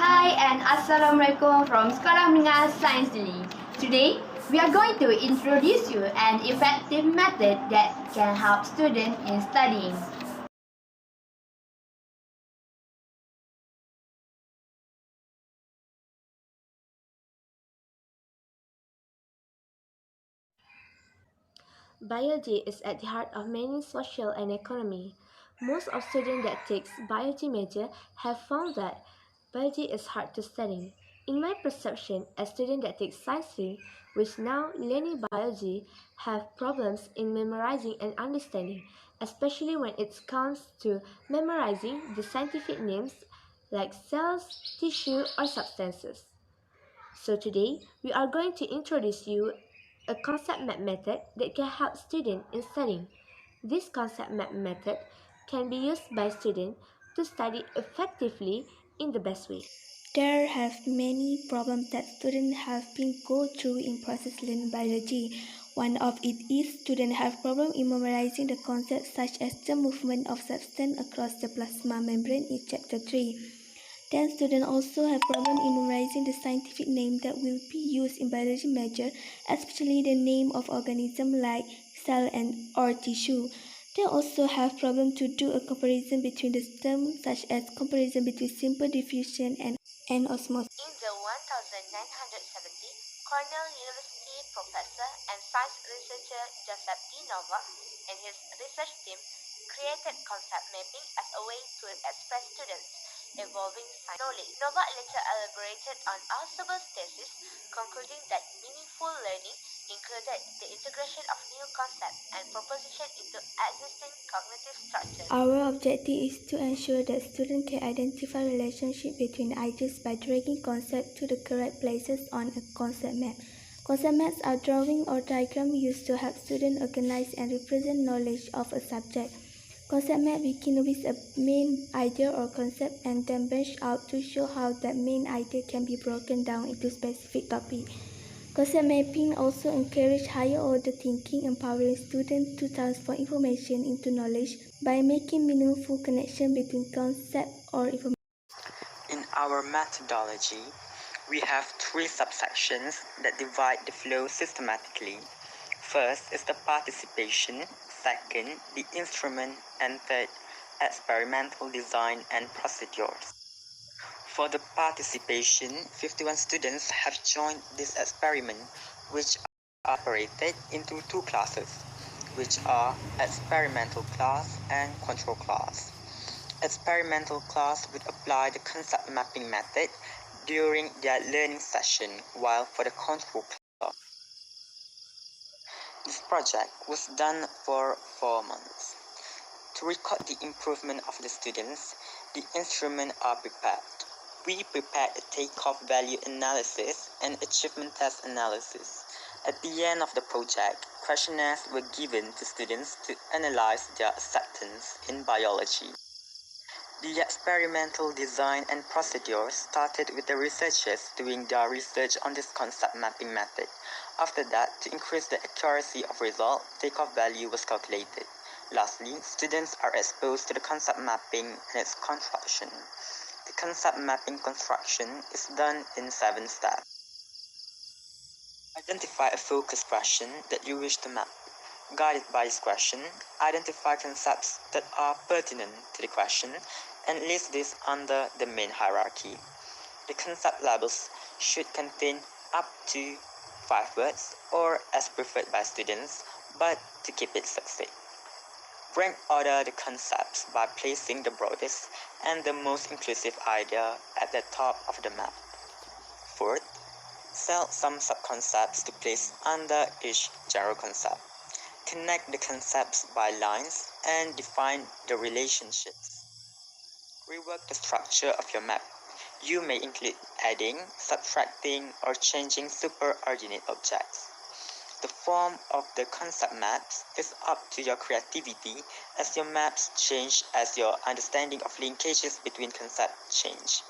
Hi and Assalamualaikum from Sekolah Menengah Sains Dili. Today, we are going to introduce you an effective method that can help students in studying. Biology is at the heart of many social and economy. Most of students that takes biology major have found that biology is hard to study. In my perception, a student that takes science stream, which now learning biology, have problems in memorizing and understanding, especially when it comes to memorizing the scientific names like cells, tissue, or substances. So today, we are going to introduce you a concept map method that can help students in studying. This concept map method can be used by students to study effectively in the best way. There have many problems that students have been go through in process learning biology. One of it is students have problem in memorizing the concepts such as the movement of substance across the plasma membrane in chapter 3. Then students also have problem in memorizing the scientific name that will be used in biology major, especially the name of organisms like cell and or tissue. They also have problem to do a comparison between the terms such as comparison between simple diffusion and osmosis. In the 1970, Cornell University professor and science researcher Joseph Nova and his research team created concept mapping as a way to express students' evolving science knowledge. Nova later elaborated on Alsaber's thesis, concluding that meaningful learning included the integration of new concepts and propositions into existing cognitive structures. Our objective is to ensure that students can identify relationships between ideas by dragging concepts to the correct places on a concept map. Concept maps are drawings or diagrams used to help students organize and represent knowledge of a subject. Concept map begin with a main idea or concept and then branch out to show how that main idea can be broken down into specific topics. Concept mapping also encourages higher order thinking, empowering students to transform information into knowledge by making meaningful connections between concepts or information. In our methodology, we have three subsections that divide the flow systematically. First is the participation, second, the instrument, and third, experimental design and procedures. For the participation, 51 students have joined this experiment, which are separated into two classes, which are experimental class and control class. Experimental class would apply the concept mapping method during their learning session, while for the control class, this project was done for 4 months. To record the improvement of the students, the instruments are prepared. We prepared a takeoff value analysis and achievement test analysis. At the end of the project, questionnaires were given to students to analyze their acceptance in biology. The experimental design and procedure started with the researchers doing their research on this concept mapping method. After that, to increase the accuracy of result, takeoff value was calculated. Lastly, students are exposed to the concept mapping and its construction. The concept mapping construction is done in 7 steps. Identify a focus question that you wish to map. Guided by this question, identify concepts that are pertinent to the question and list this under the main hierarchy. The concept labels should contain up to 5 words or as preferred by students, but to keep it succinct. Rank order the concepts by placing the broadest and the most inclusive idea at the top of the map. Fourth, select some subconcepts to place under each general concept. Connect the concepts by lines and define the relationships. Rework the structure of your map. You may include adding, subtracting, or changing superordinate objects. The form of the concept maps is up to your creativity as your maps change as your understanding of linkages between concepts change.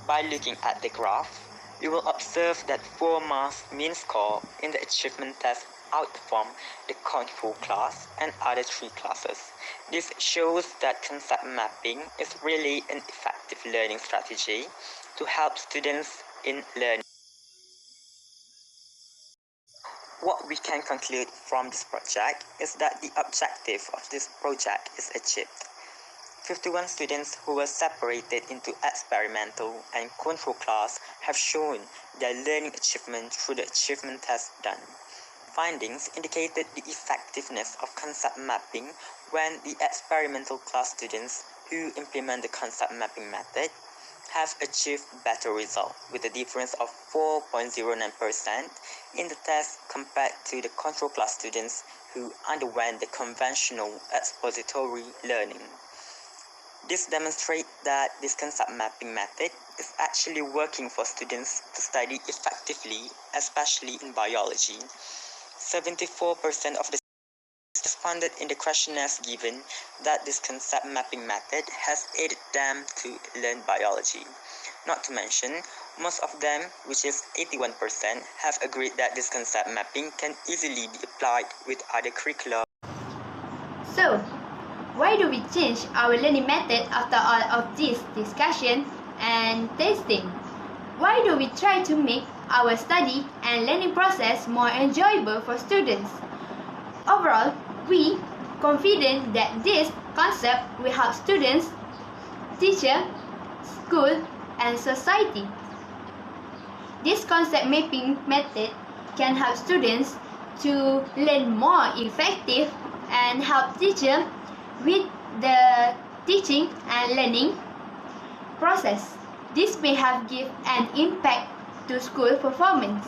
By looking at the graph, you will observe that 4 marks mean score in the achievement test outperform the control class and other 3 classes. This shows that concept mapping is really an effective effective learning strategy to help students in learning. What we can conclude from this project is that the objective of this project is achieved. 51 students who were separated into experimental and control class have shown their learning achievement through the achievement test done. Findings indicated the effectiveness of concept mapping when the experimental class students who implement the concept mapping method have achieved better results with a difference of 4.09% in the test compared to the control class students who underwent the conventional expository learning. This demonstrates that this concept mapping method is actually working for students to study effectively, especially in biology. 74% of the responded in the questionnaires given that this concept mapping method has aided them to learn biology. Not to mention, most of them, which is 81%, have agreed that this concept mapping can easily be applied with other curricula. So, why do we change our learning method after all of this discussion and testing? Why do we try to make our study and learning process more enjoyable for students? Overall, we confident that this concept will help students, teacher, school, and society. This concept mapping method can help students to learn more effective and help teacher with the teaching and learning process. This may have give an impact to school performance.